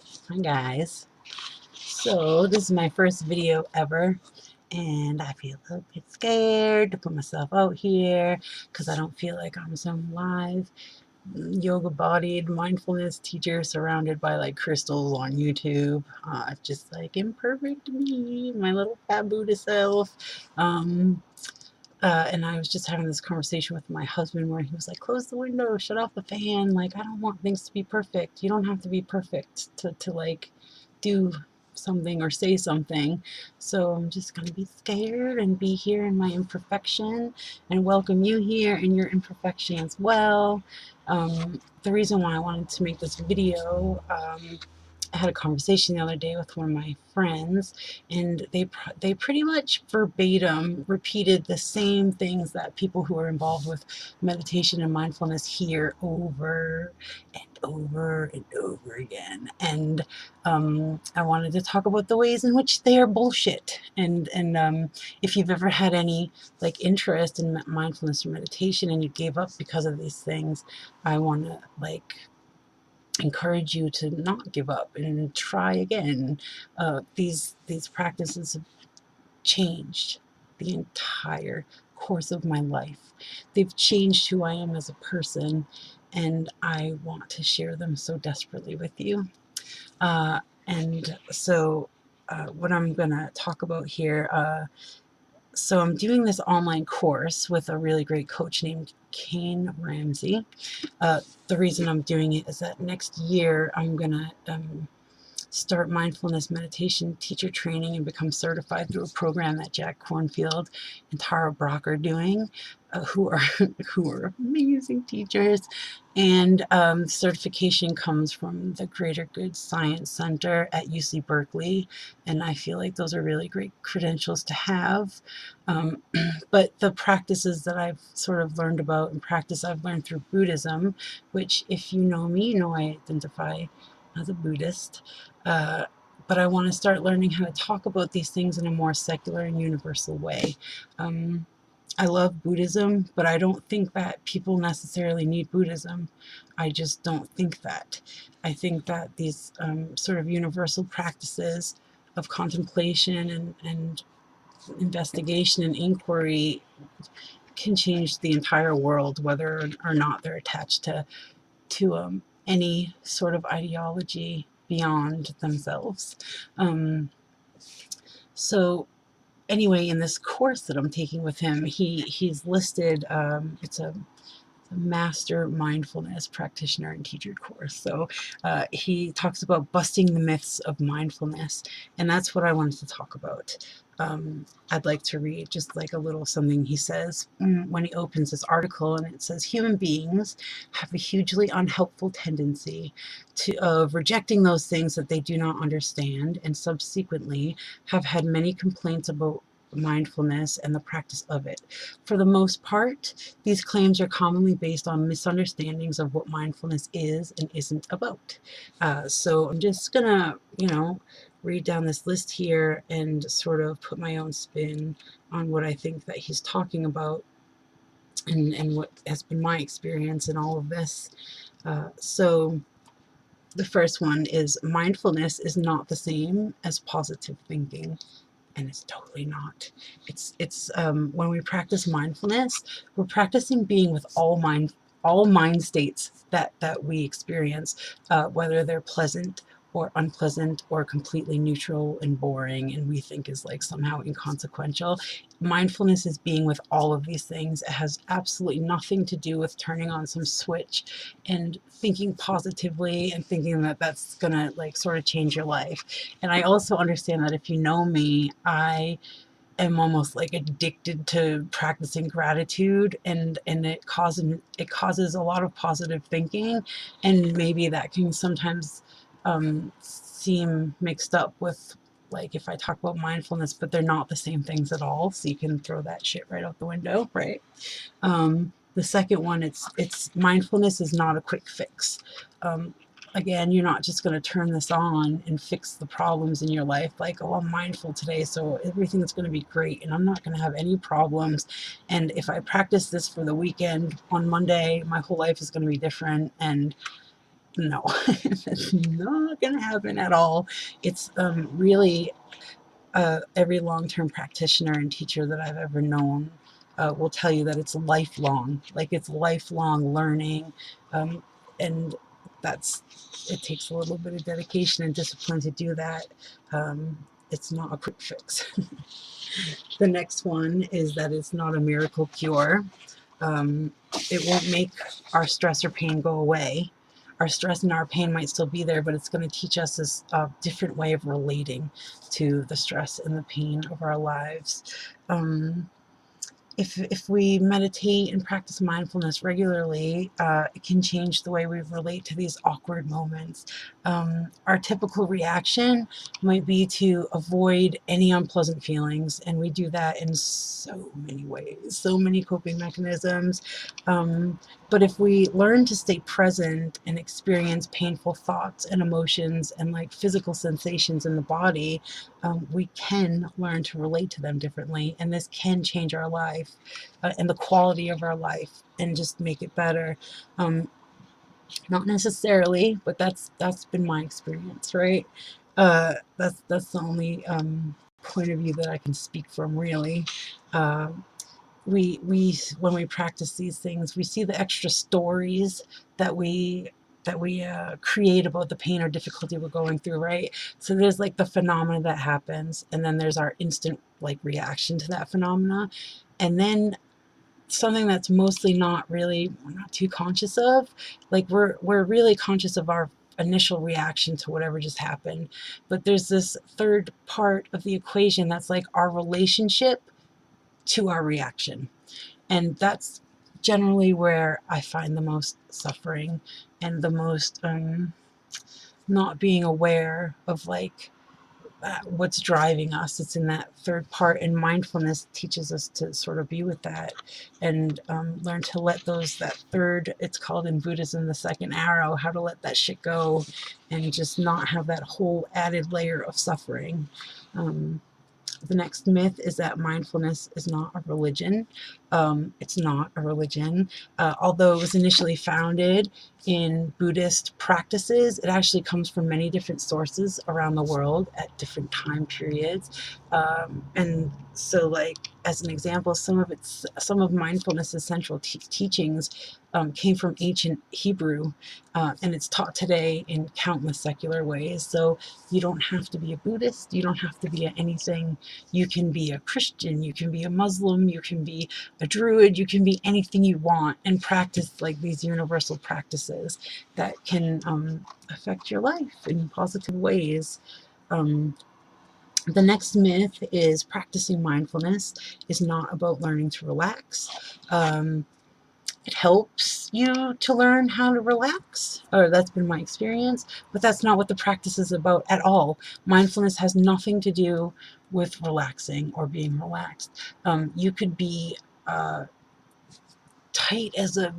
Hi guys. So this is my first video ever and I feel a little bit scared to put myself out here because I don't feel like I'm some live yoga bodied mindfulness teacher surrounded by like crystals on YouTube. Just like imperfect me, my little fat Buddha self. Um, and I was just having this conversation with my husband where he was like, close the window, shut off the fan. Like, I don't want things to be perfect. You don't have to be perfect to like do something or say something. So I'm just going to be scared and be here in my imperfection and welcome you here in your imperfection as well. The reason why I wanted to make this video, I had a conversation the other day with one of my friends, and they pretty much verbatim repeated the same things that people who are involved with meditation and mindfulness hear over and over and over again. And I wanted to talk about the ways in which they are bullshit. And if you've ever had any like interest in mindfulness or meditation and you gave up because of these things, I want to like encourage you to not give up and try again. These practices have changed the entire course of my life. They've changed who I am as a person, and I want to share them so desperately with you. And so, what I'm going to talk about here. So I'm doing this online course with a really great coach named Kane Ramsey. The reason I'm doing it is that next year I'm going to start mindfulness meditation teacher training and become certified through a program that Jack Cornfield and Tara Brock are doing, who are who are amazing teachers. And certification comes from the Greater Good Science Center at UC Berkeley, and I feel like those are really great credentials to have. Um, but the practices that I've sort of learned about and practice I've learned through Buddhism, which if you know me, you know I identify as a Buddhist. Uh, but I want to start learning how to talk about these things in a more secular and universal way. Um, I love Buddhism, but I don't think that people necessarily need Buddhism. I just don't think that. I think that these sort of universal practices of contemplation and investigation and inquiry can change the entire world, whether or not they're attached to any sort of ideology beyond themselves. Um, so anyway, in this course that I'm taking with him, he's listed. It's a master mindfulness practitioner and teacher course. So he talks about busting the myths of mindfulness, and that's what I wanted to talk about. I'd like to read just like a little something he says when he opens this article, and it says, human beings have a hugely unhelpful tendency of rejecting those things that they do not understand, and subsequently have had many complaints about mindfulness and the practice of it. For the most part, these claims are commonly based on misunderstandings of what mindfulness is and isn't about. So I'm just gonna, read down this list here and sort of put my own spin on what I think that he's talking about and what has been my experience in all of this. So the first one is mindfulness is not the same as positive thinking. And it's totally not. It's when we practice mindfulness, we're practicing being with all mind states that we experience, whether they're pleasant or unpleasant or completely neutral and boring and we think is like somehow inconsequential. Mindfulness is being with all of these things. It has absolutely nothing to do with turning on some switch and thinking positively and thinking that that's gonna like sort of change your life. And I also understand that if you know me, I am almost like addicted to practicing gratitude, and it causes a lot of positive thinking, and maybe that can sometimes seem mixed up with like if I talk about mindfulness, but they're not the same things at all. So you can throw that shit right out the window, right? The second one, it's mindfulness is not a quick fix. Um, Again, you're not just going to turn this on and fix the problems in your life like, oh, I'm mindful today, so everything's going to be great and I'm not going to have any problems. And if I practice this for the weekend, on Monday, my whole life is going to be different. And No, that's not going to happen at all. It's really every long-term practitioner and teacher that I've ever known will tell you that it's lifelong, like it's lifelong learning, and that's it takes a little bit of dedication and discipline to do that. It's not a quick fix. The next one is that it's not a miracle cure. Um, it won't make our stress or pain go away. Our stress and our pain might still be there, but it's going to teach us this different way of relating to the stress and the pain of our lives. Um, if we meditate and practice mindfulness regularly, it can change the way we relate to these awkward moments. Our typical reaction might be to avoid any unpleasant feelings, and we do that in so many ways, so many coping mechanisms. But if we learn to stay present and experience painful thoughts and emotions and like physical sensations in the body, we can learn to relate to them differently, and this can change our life and the quality of our life and just make it better. Um, Not necessarily, but that's been my experience, right? That's the only point of view that I can speak from, really. Uh, we when we practice these things, we see the extra stories that we create about the pain or difficulty we're going through, right? So there's like the phenomena that happens, and then there's our instant like reaction to that phenomena, and then something that's mostly we're not too conscious of, like we're really conscious of our initial reaction to whatever just happened, but there's this third part of the equation that's like our relationship to our reaction. And that's generally where I find the most suffering and the most not being aware of like what's driving us. It's in that third part, and mindfulness teaches us to sort of be with that and learn to let that third, it's called in Buddhism the second arrow, how to let that shit go and just not have that whole added layer of suffering. Um, the next myth is that mindfulness is not a religion. It's not a religion. Although it was initially founded in Buddhist practices, it actually comes from many different sources around the world at different time periods. And so, like, as an example, some of mindfulness's central teachings came from ancient Hebrew, and it's taught today in countless secular ways. So you don't have to be a Buddhist, you don't have to be anything. You can be a Christian, you can be a Muslim, you can be a Druid, you can be anything you want and practice like these universal practices that can affect your life in positive ways. Um, the next myth is practicing mindfulness is not about learning to relax. It helps you to learn how to relax, or that's been my experience, but that's not what the practice is about at all. Mindfulness has nothing to do with relaxing or being relaxed. You could be uh, tight as a,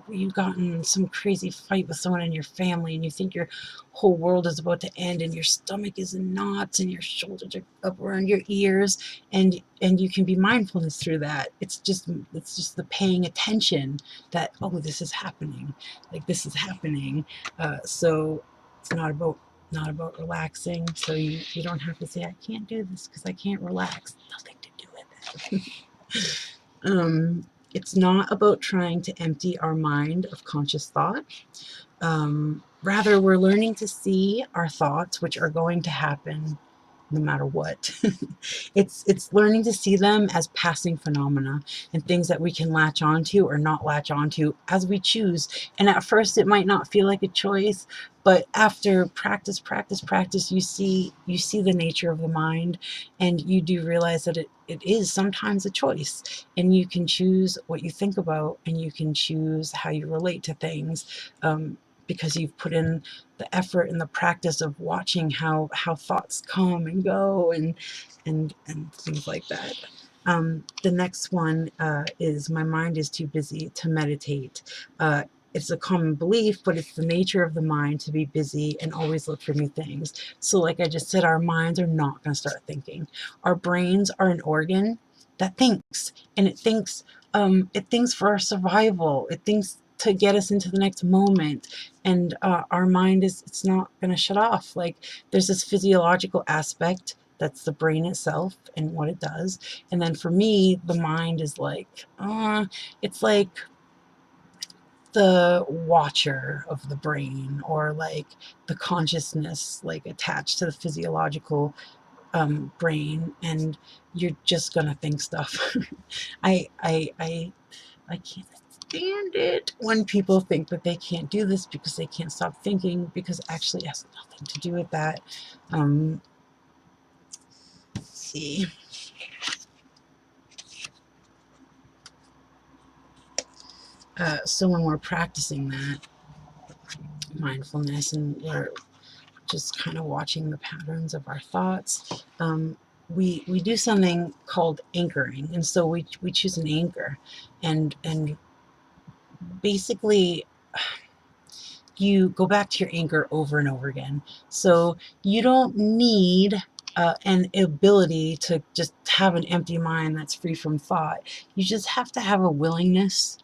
you've gotten some crazy fight with someone in your family and you think your whole world is about to end and your stomach is in knots and your shoulders are up around your ears, and you can be mindfulness through that. It's just the paying attention that, oh, this is happening, like this is happening. So it's not about relaxing. So you don't have to say, I can't do this because I can't relax. Nothing to do with it. It's not about trying to empty our mind of conscious thought. Rather, we're learning to see our thoughts, which are going to happen no matter what. It's learning to see them as passing phenomena and things that we can latch onto or not latch onto as we choose. And at first it might not feel like a choice, but after practice, you see the nature of the mind, and you do realize that it is sometimes a choice, and you can choose what you think about, and you can choose how you relate to things, because you've put in the effort and the practice of watching how thoughts come and go, and things like that. The next one is my mind is too busy to meditate. It's a common belief, but it's the nature of the mind to be busy and always look for new things. So, like I just said, our minds are not going to start thinking. Our brains are an organ that thinks, and it thinks for our survival. It thinks to get us into the next moment. And our mind it's not going to shut off. Like, there's this physiological aspect that's the brain itself and what it does. And then for me, the mind is like, it's like the watcher of the brain, or like the consciousness, like attached to the physiological brain, and you're just gonna think stuff. I can't stand it when people think that they can't do this because they can't stop thinking, because actually it has nothing to do with that. Let's see. So when we're practicing that mindfulness and we're just kind of watching the patterns of our thoughts, we do something called anchoring. And so we choose an anchor, and basically you go back to your anchor over and over again. So you don't need an ability to just have an empty mind that's free from thought. You just have to have a willingness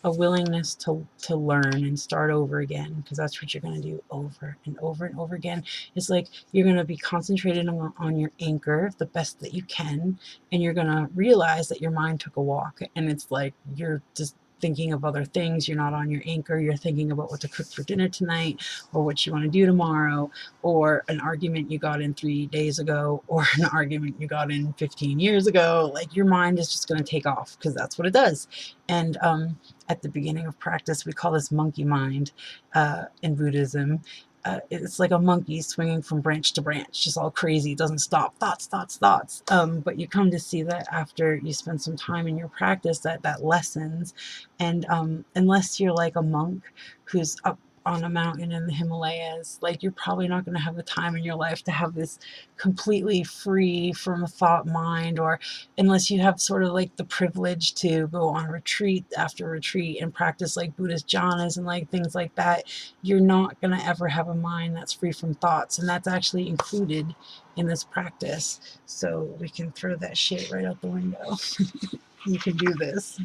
to learn and start over again, because that's what you're going to do over and over and over again. It's like you're going to be concentrated on your anchor the best that you can, and you're going to realize that your mind took a walk, and it's like you're just thinking of other things. You're not on your anchor. You're thinking about what to cook for dinner tonight, or what you want to do tomorrow, or an argument you got in 3 days ago, or an argument you got in 15 years ago. Like, your mind is just going to take off, because that's what it does. And at the beginning of practice, we call this monkey mind in Buddhism. It's like a monkey swinging from branch to branch, just all crazy, doesn't stop, thoughts, thoughts, thoughts. But you come to see that after you spend some time in your practice, that lessens. And unless you're like a monk who's up on a mountain in the Himalayas, like, you're probably not going to have the time in your life to have this completely free from a thought mind, or unless you have sort of like the privilege to go on retreat after retreat and practice like Buddhist jhanas and like things like that, you're not going to ever have a mind that's free from thoughts. And that's actually included in this practice. So we can throw that shit right out the window. You can do this.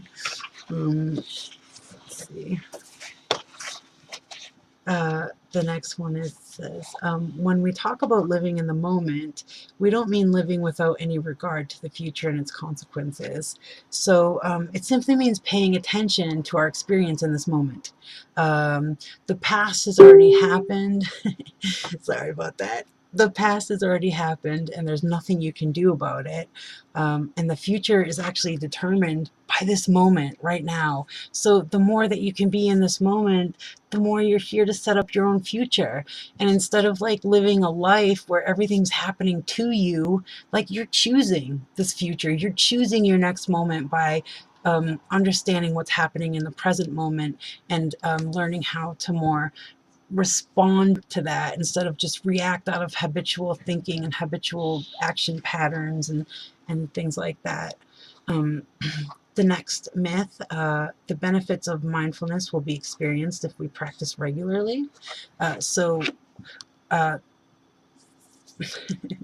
Let's see. The next one says, when we talk about living in the moment, we don't mean living without any regard to the future and its consequences. So it simply means paying attention to our experience in this moment. The past has already happened. Sorry about that. The past has already happened, and there's nothing you can do about it. And the future is actually determined by this moment right now. So the more that you can be in this moment, the more you're here to set up your own future. And instead of like living a life where everything's happening to you, like, you're choosing this future. You're choosing your next moment by understanding what's happening in the present moment, and learning how to more respond to that instead of just react out of habitual thinking and habitual action patterns and things like that. Um, the next myth, the benefits of mindfulness will be experienced if we practice regularly. So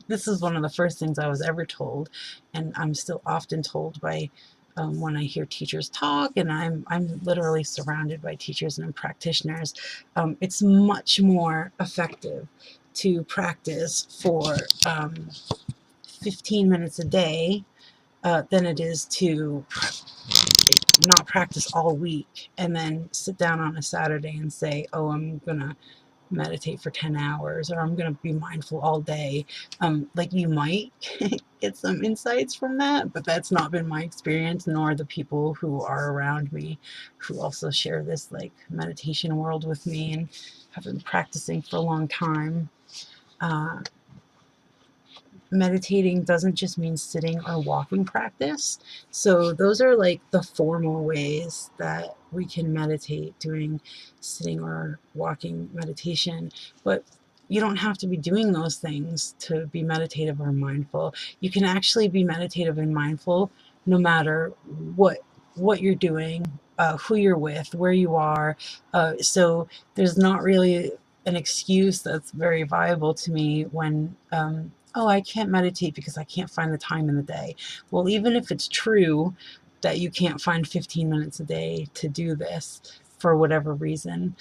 this is one of the first things I was ever told, and I'm still often told by when I hear teachers talk, and I'm literally surrounded by teachers and practitioners. It's much more effective to practice for 15 minutes a day than it is to not practice all week and then sit down on a Saturday and say, oh, I'm gonna meditate for 10 hours, or I'm going to be mindful all day. Like, you might get some insights from that, but that's not been my experience, nor the people who are around me who also share this like meditation world with me and have been practicing for a long time. Meditating doesn't just mean sitting or walking practice. So those are like the formal ways that we can meditate, doing sitting or walking meditation. But you don't have to be doing those things to be meditative or mindful. You can actually be meditative and mindful no matter what you're doing, who you're with, where you are. So there's not really an excuse that's very viable to me when oh, I can't meditate because I can't find the time in the day. Well, even if it's true that you can't find 15 minutes a day to do this, for whatever reason,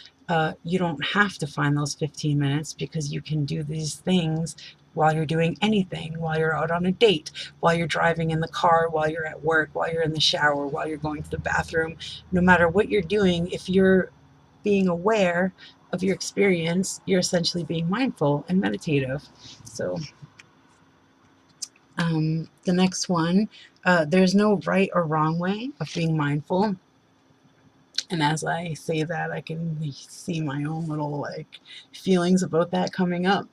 you don't have to find those 15 minutes, because you can do these things while you're doing anything, while you're out on a date, while you're driving in the car, while you're at work, while you're in the shower, while you're going to the bathroom. No matter what you're doing, if you're being aware of your experience, you're essentially being mindful and meditative. So the next one, there's no right or wrong way of being mindful. And as I say that, I can see my own little like feelings about that coming up.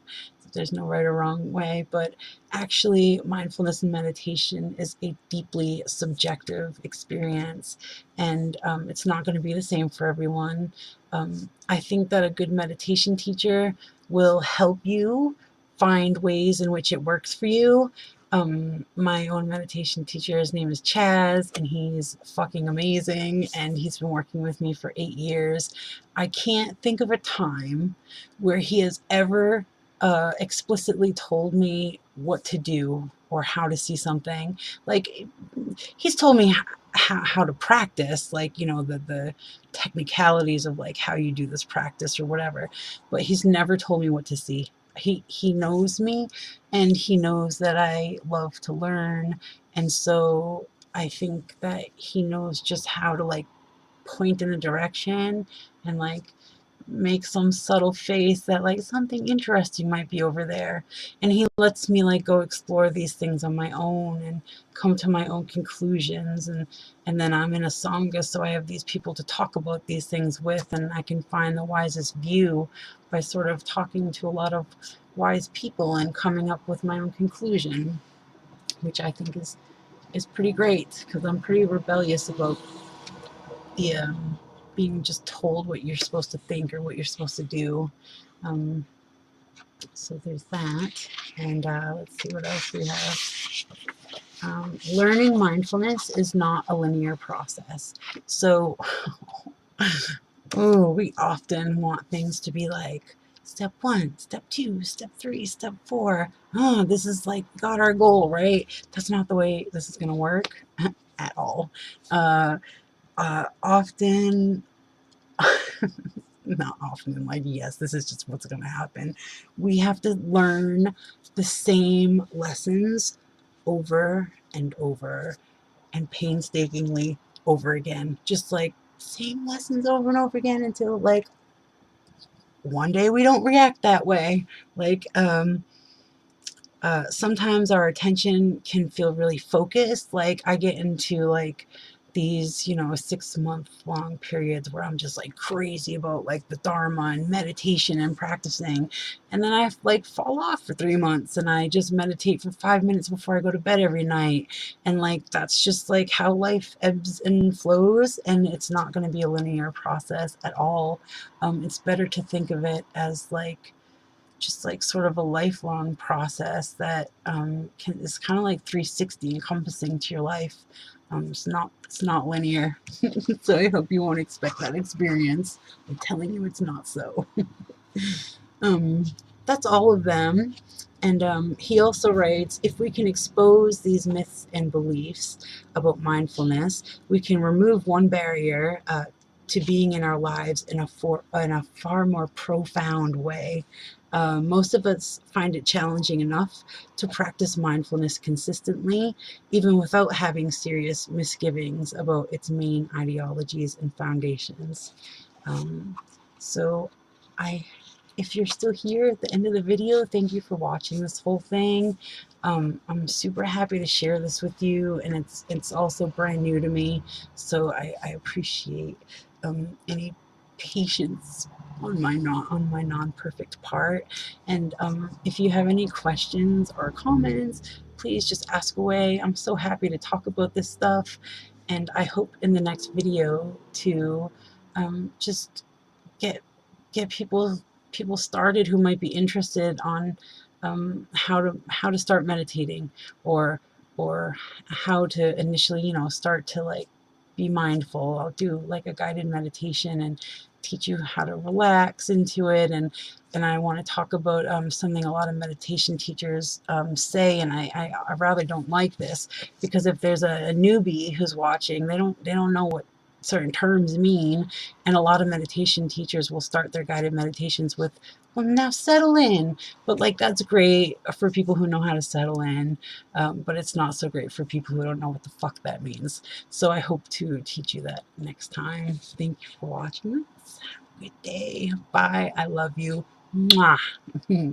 There's no right or wrong way, but actually mindfulness and meditation is a deeply subjective experience, and it's not going to be the same for everyone. I think that a good meditation teacher will help you find ways in which it works for you. My own meditation teacher, his name is Chaz, and he's fucking amazing, and he's been working with me for 8 years. I can't think of a time where he has ever explicitly told me what to do or how to see something. Like, he's told me how to practice, like, you know, the technicalities of like how you do this practice or whatever, but he's never told me what to see. He knows me, and he knows that I love to learn, and so I think that he knows just how to like point in a direction and like make some subtle face that like something interesting might be over there, and he lets me like go explore these things on my own and come to my own conclusions, and then I'm in a sangha, so I have these people to talk about these things with, and I can find the wisest view by sort of talking to a lot of wise people and coming up with my own conclusion, which I think is pretty great, because I'm pretty rebellious about the being just told what you're supposed to think or what you're supposed to do. Um, so there's that. And let's see what else we have. Learning mindfulness is not a linear process. So, we often want things to be like step 1, step 2, step 3, step 4. Oh, this is like got our goal, right? That's not the way this is going to work at all. Often not often, like, yes, this is just what's going to happen. We have to learn the same lessons over and over and painstakingly over again. Just like same lessons over and over again until like one day we don't react that way. Like, sometimes our attention can feel really focused. Like I get into like these, 6-month long periods where I'm just like crazy about like the Dharma and meditation and practicing. And then I like fall off for 3 months and I just meditate for 5 minutes before I go to bed every night. And like, that's just like how life ebbs and flows. And it's not going to be a linear process at all. It's better to think of it as like, just like sort of a lifelong process that is kind of like 360 encompassing to your life. It's not linear. So I hope you won't expect that experience. I'm telling you it's not so. That's all of them. And he also writes, if we can expose these myths and beliefs about mindfulness, we can remove one barrier to being in our lives in a far more profound way. Most of us find it challenging enough to practice mindfulness consistently, even without having serious misgivings about its main ideologies and foundations. So if you're still here at the end of the video, thank you for watching this whole thing. I'm super happy to share this with you, and it's also brand new to me, so I appreciate any patience on my non-perfect part. And if you have any questions or comments, please just ask away. I'm so happy to talk about this stuff, and I hope in the next video to just get people started who might be interested on how to start meditating, or how to initially start to like be mindful. I'll do like a guided meditation and teach you how to relax into it, and I want to talk about something a lot of meditation teachers say, and I rather don't like this, because if there's a newbie who's watching, they don't know what certain terms mean. And a lot of meditation teachers will start their guided meditations with, well, now settle in. But like, that's great for people who know how to settle in, but it's not so great for people who don't know what the fuck that means. So I hope to teach you that next time. Thank you for watching this. Have a good day. Bye. I love you. Mwah.